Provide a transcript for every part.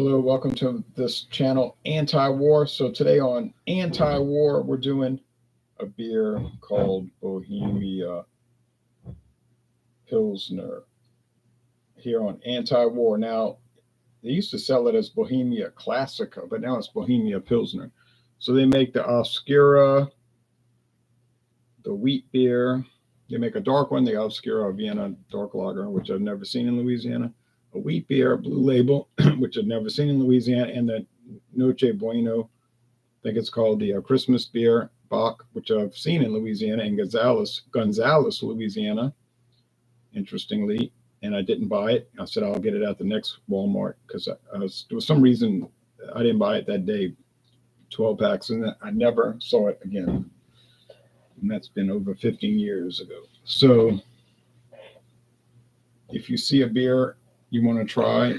Hello, welcome to this channel, Anti-War. So today on Anti-War, we're doing a beer called Bohemia Pilsner here on Anti-War. Now, they used to sell it as Bohemia Classica, but now it's Bohemia Pilsner. So they make the Oscura, the wheat beer. They make a dark one, the Oscura Vienna Dark Lager, which I've never seen in Louisiana. A wheat beer, blue label, which I've never seen in Louisiana, and the Noche Bueno, I think it's called the Christmas beer, Bach, which I've seen in Louisiana, and Gonzales, Louisiana, interestingly, and I didn't buy it. I said I'll get it at the next Walmart because there was some reason I didn't buy it that day, 12 packs, and I never saw it again. And that's been over 15 years ago. So if you see a beer you want to try,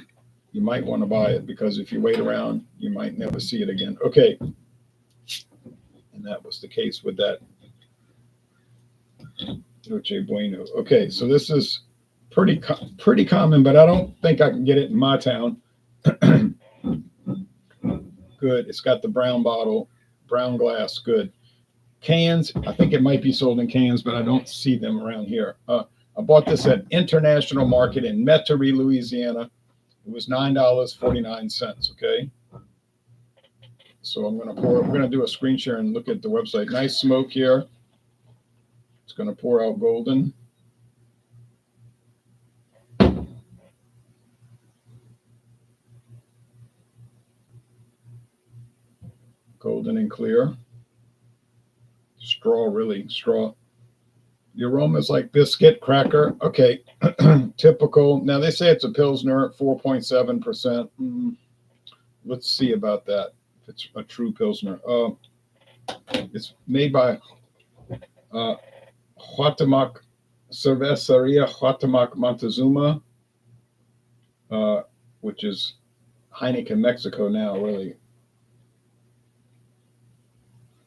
you might want to buy it, because if you wait around, you might never see it again. Okay. And that was the case with that Noche Bueno. Okay, so this is pretty common, but I don't think I can get it in my town. Good. It's got the brown bottle, brown glass. Good. Cans, I think it might be sold in cans, but I don't see them around here. I bought this at International Market in Metairie, Louisiana. It was $9.49. Okay. So I'm going to pour. We're going to do a screen share and look at the website. Nice smoke here. It's going to pour out golden. Golden and clear. Straw, really straw. The aroma is like biscuit, cracker. Okay, typical. Now they say it's a Pilsner, 4.7%. Let's see about that. If it's a true Pilsner. It's made by Cerveceria Guatemala Montezuma, which is Heineken, Mexico now, really.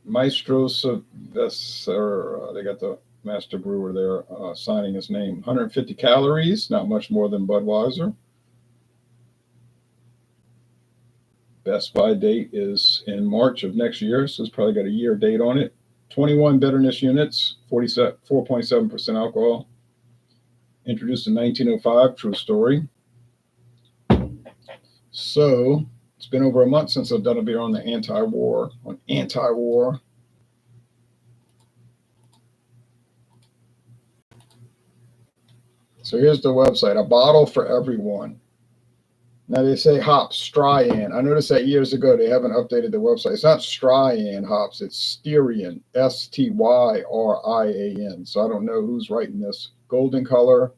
Maestro Cerveceria, they got the master brewer there signing his name. 150 calories, not much more than Budweiser. Best by date is in March of next year, so it's probably got a year date on it. 21 bitterness units, 4.7% alcohol. Introduced in 1905, true story. So it's been over a month since I've done a beer on the Anti-War. So here's the website, a bottle for everyone. Now they say hops, Stryan. I noticed that years ago they haven't updated the website. It's not Stryan hops, it's Styrian, Styrian. So I don't know who's writing this. Golden color.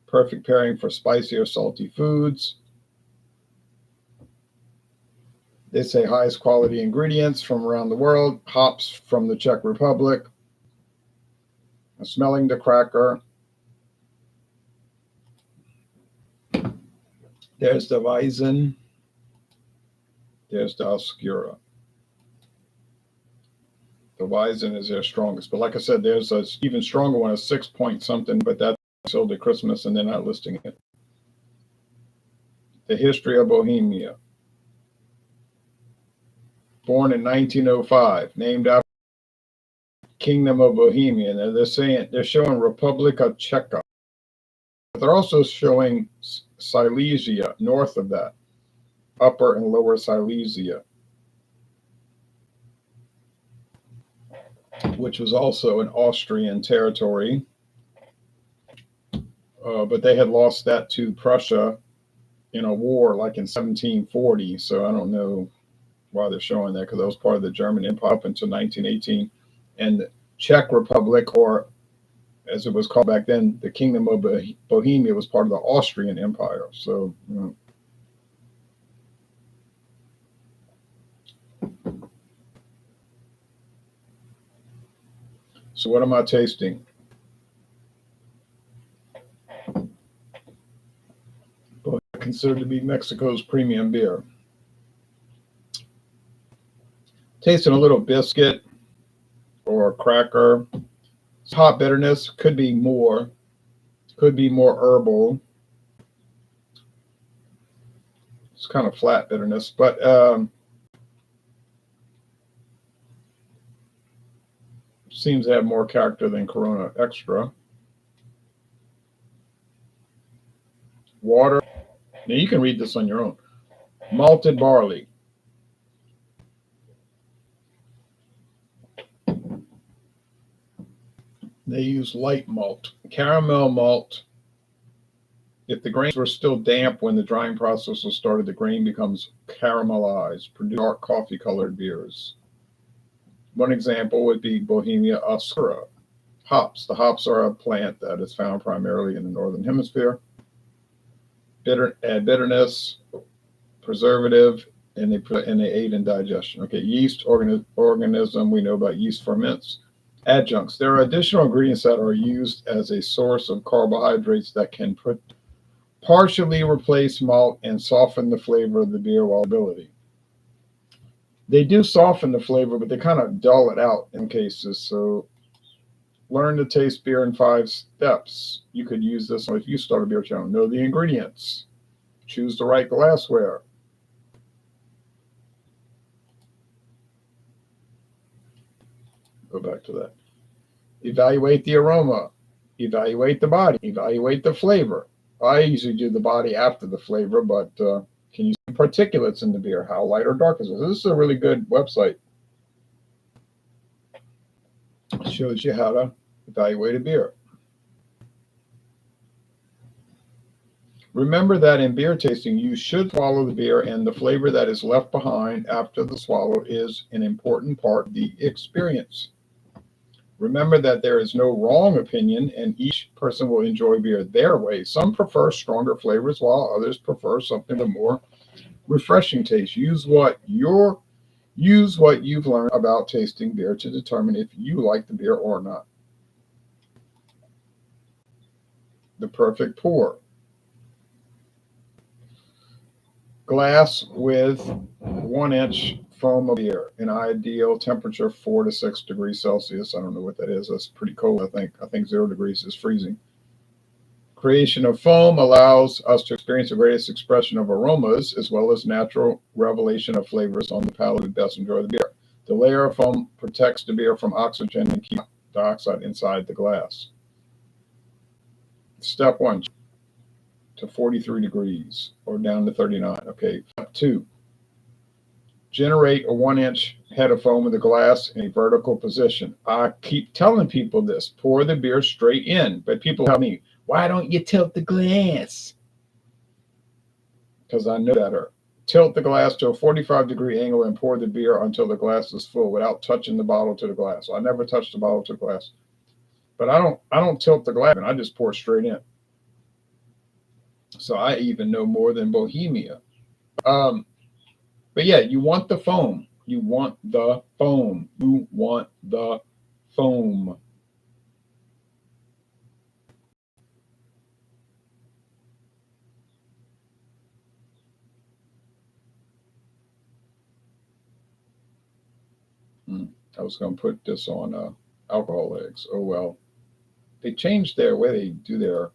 Perfect pairing for spicy or salty foods. They say highest quality ingredients from around the world. Hops from the Czech Republic. Smelling the cracker. There's the Weizen. There's the Oscura. The Weizen is their strongest. But like I said, there's an even stronger one, a 6 point something, but that's sold at Christmas and they're not listing it. The history of Bohemia. Born in 1905, named after Kingdom of Bohemia. And they're showing Republika Czeka. But they're also showing Silesia north of that, Upper and Lower Silesia, which was also an Austrian territory. But they had lost that to Prussia in a war like in 1740. So I don't know why they're showing that, because that was part of the German Empire up until 1918. And the Czech Republic, or as it was called back then, the Kingdom of Bohemia, was part of the Austrian Empire. So, so what am I tasting? Considered to be Mexico's premium beer. Tasting a little biscuit or cracker. Hop bitterness, could be more herbal. It's kind of flat bitterness, but seems to have more character than Corona Extra. Water. Now you can read this on your own. Malted barley. They use light malt. Caramel malt. If the grains were still damp when the drying process was started, the grain becomes caramelized, produce dark coffee-colored beers. One example would be Bohemia Oscura. Hops. The hops are a plant that is found primarily in the northern hemisphere. Add bitterness, preservative, and they aid in digestion. Okay, yeast organism. We know about yeast ferments. Adjuncts. There are additional ingredients that are used as a source of carbohydrates that can partially replace malt and soften the flavor of the beer while ability. They do soften the flavor, but they kind of dull it out in cases. So learn to taste beer in 5 steps. You could use this if you start a beer channel. Know the ingredients. Choose the right glassware. Go back to that. Evaluate the aroma. Evaluate the body. Evaluate the flavor. I usually do the body after the flavor, but can you see particulates in the beer? How light or dark is it? This is a really good website. It shows you how to evaluate a beer. Remember that in beer tasting, you should swallow the beer, and the flavor that is left behind after the swallow is an important part of the experience. Remember that there is no wrong opinion, and each person will enjoy beer their way. Some prefer stronger flavors, while others prefer something with a more refreshing taste. Use what you've learned about tasting beer to determine if you like the beer or not. The perfect pour. Glass with 1-inch foam of beer. An ideal temperature 4 to 6 degrees Celsius. I don't know what that is. That's pretty cold, I think. I think 0 degrees is freezing. Creation of foam allows us to experience the greatest expression of aromas as well as natural revelation of flavors on the palate to best enjoy the beer. The layer of foam protects the beer from oxygen and keeps dioxide inside the glass. Step 1. To 43 degrees or down to 39. Okay. Step 2. Generate a 1-inch head of foam with the glass in a vertical position. I keep telling people this. Pour the beer straight in. But people tell me, why don't you tilt the glass? Because I know better. Tilt the glass to a 45-degree angle and pour the beer until the glass is full without touching the bottle to the glass. I never touch the bottle to the glass. But I don't tilt the glass, and I just pour straight in. So I even know more than Bohemia. But yeah, you want the foam. You want the foam. You want the foam. I was going to put this on alcohol eggs. Oh, well. They changed their way they do their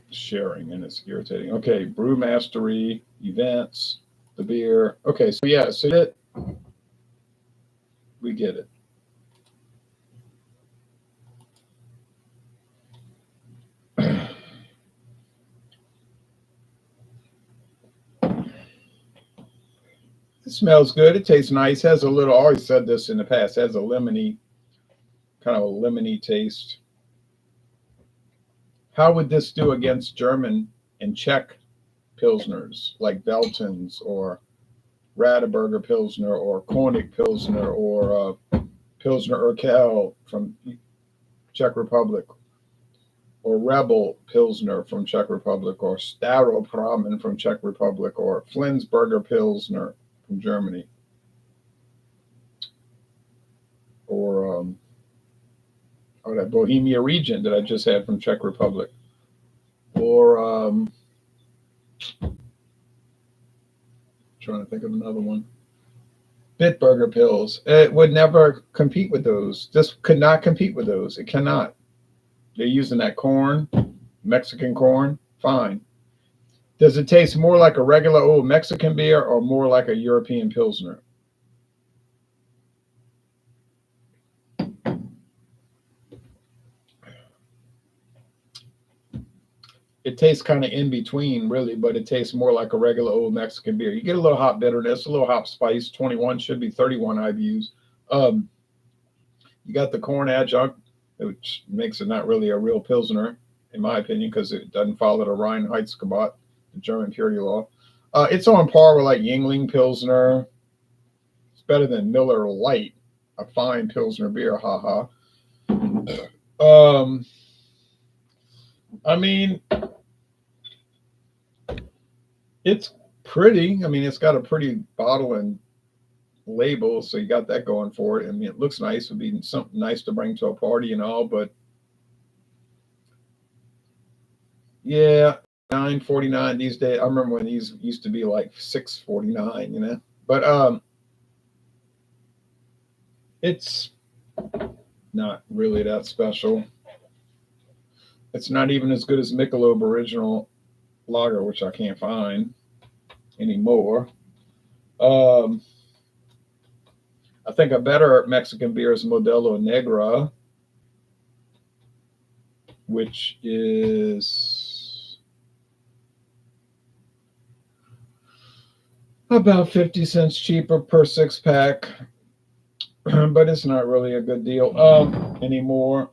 sharing, and it's irritating. Okay, brew mastery, events, the beer. Okay, so yeah, so we get it. It smells good. It tastes nice. Has a little, I always said this in the past, has a lemony, kind of a lemony taste. How would this do against German and Czech Pilsners like Veltins or Radeberger Pilsner or Koenig Pilsner or Pilsner Urquell from Czech Republic or Rebel Pilsner from Czech Republic or Staropramen from Czech Republic or Flensburger Pilsner from Germany or that Bohemia region that I just had from Czech Republic, or trying to think of another one. Bitburger Pills. It would never compete with those. This could not compete with those. It cannot. They're using that corn, Mexican corn. Fine. Does it taste more like a regular old Mexican beer or more like a European Pilsner? It tastes kind of in between, really, but it tastes more like a regular old Mexican beer. You get a little hop bitterness, a little hop spice. 21 should be 31 IBUs. Um, you got the corn adjunct, which makes it not really a real Pilsner, in my opinion, because it doesn't follow the Reinheitsgebot, the German purity law. It's on par with like Yingling Pilsner. It's better than Miller Lite, a fine Pilsner beer. Haha. Um, I mean, it's pretty. I mean, it's got a pretty bottle and label, so you got that going for it. I mean, it looks nice. It would be something nice to bring to a party and all, but yeah, 9.49 these days. I remember when these used to be like 6.49, you know. But it's not really that special. It's not even as good as Michelob Original Lager, which I can't find anymore. Um, I think a better Mexican beer is Modelo Negra, which is about 50 cents cheaper per 6 pack, but it's not really a good deal anymore.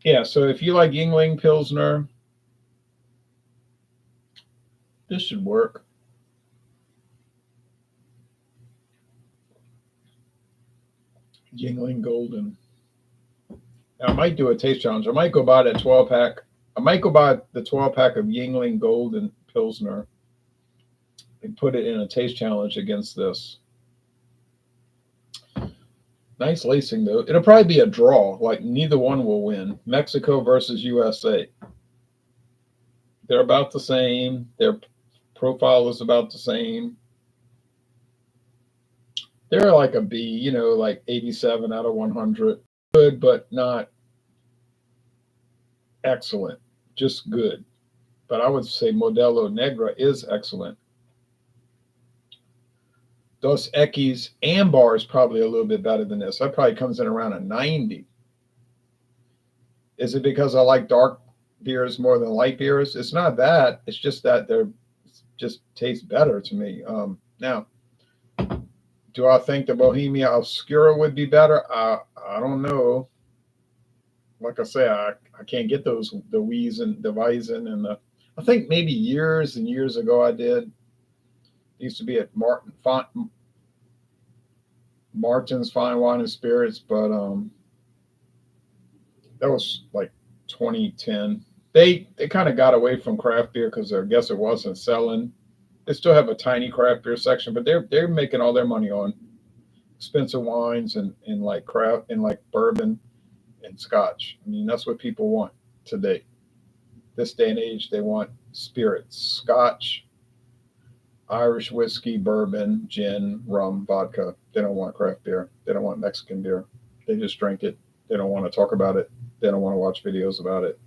Yeah, so if you like Yingling Pilsner, this should work. Yingling Golden. Now, I might do a taste challenge. I might go buy that 12 pack. I might go buy the 12 pack of Yingling Golden Pilsner and put it in a taste challenge against this. Nice lacing, though. It'll probably be a draw. Like, neither one will win. Mexico versus USA. They're about the same. Their profile is about the same. They're like a B, you know, like 87 out of 100. Good, but not excellent. Just good. But I would say Modelo Negra is excellent. Dos Equis Ambar is probably a little bit better than this. That probably comes in around a 90. Is it because I like dark beers more than light beers? It's not that. It's just that they're just taste better to me. Now, do I think the Bohemia Obscura would be better? I don't know. Like I say, I can't get those the Weizen and the. I think maybe years and years ago I did. It used to be at Martin's Fine Wine and Spirits, but that was like 2010. They kind of got away from craft beer because I guess it wasn't selling. They still have a tiny craft beer section, but they're making all their money on expensive wines and like craft and like bourbon and scotch. I mean, that's what people want today. This day and age, they want spirits, scotch, Irish whiskey, bourbon, gin, rum, vodka. They don't want craft beer. They don't want Mexican beer. They just drink it. They don't want to talk about it. They don't want to watch videos about it.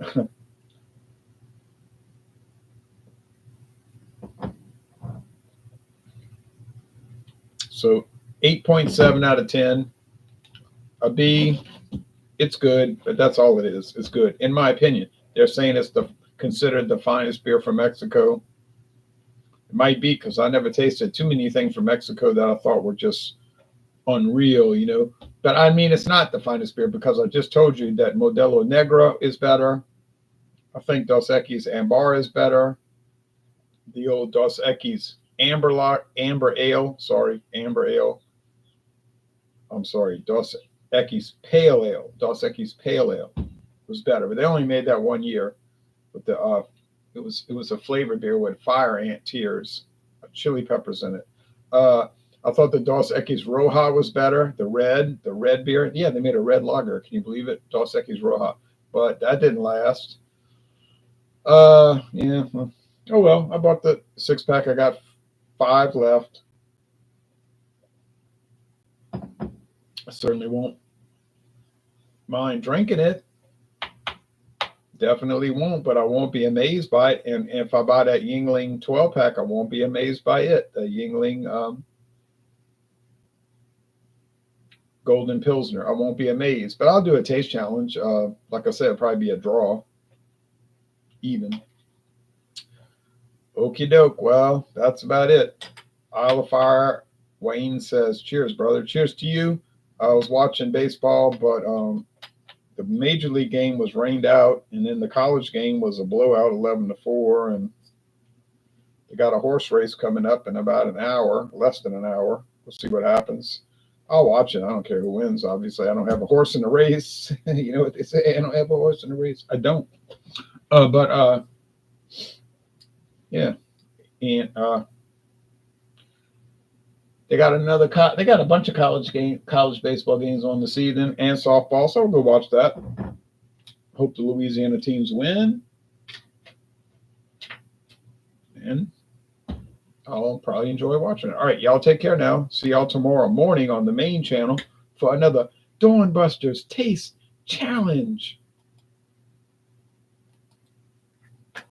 So 8.7 out of 10. A B, it's good, but that's all it is. It's good, in my opinion. They're saying it's considered the finest beer from Mexico. It might be because I never tasted too many things from Mexico that I thought were just unreal, you know. But I mean, it's not the finest beer because I just told you that Modelo Negra is better. I think Dos Equis Ambar is better. The old Dos Equis Amber Ale. I'm sorry, Dos Equis Pale Ale. Dos Equis Pale Ale was better, but they only made that 1 year. With the it was a flavored beer with fire ant tears, chili peppers in it. I thought the Dos Equis Roja was better. The red beer. Yeah, they made a red lager. Can you believe it? Dos Equis Roja, but that didn't last. Yeah. Well, oh well. I bought the 6 pack. I got 5 left. I certainly won't mind drinking it. Definitely won't, but I won't be amazed by it. And if I buy that Yingling 12 pack, I won't be amazed by it. The Yingling Golden Pilsner. I won't be amazed, but I'll do a taste challenge. Like I said, it'll probably be a draw, even. Okie doke. Well, that's about it. Isle of Fire. Wayne says, "Cheers, brother. Cheers to you." I was watching baseball, but the major league game was rained out, and then the college game was a blowout, 11-4, and they got a horse race coming up in about an hour, less than an hour. We'll see what happens. I'll watch it. I don't care who wins. Obviously, I don't have a horse in the race. You know what they say? I don't have a horse in the race. I don't. But yeah, and they got they got a bunch of college baseball games on this evening and softball. So we'll go watch that. Hope the Louisiana teams win, and I'll probably enjoy watching it. All right, y'all take care now. See y'all tomorrow morning on the main channel for another Dawn Busters Taste Challenge.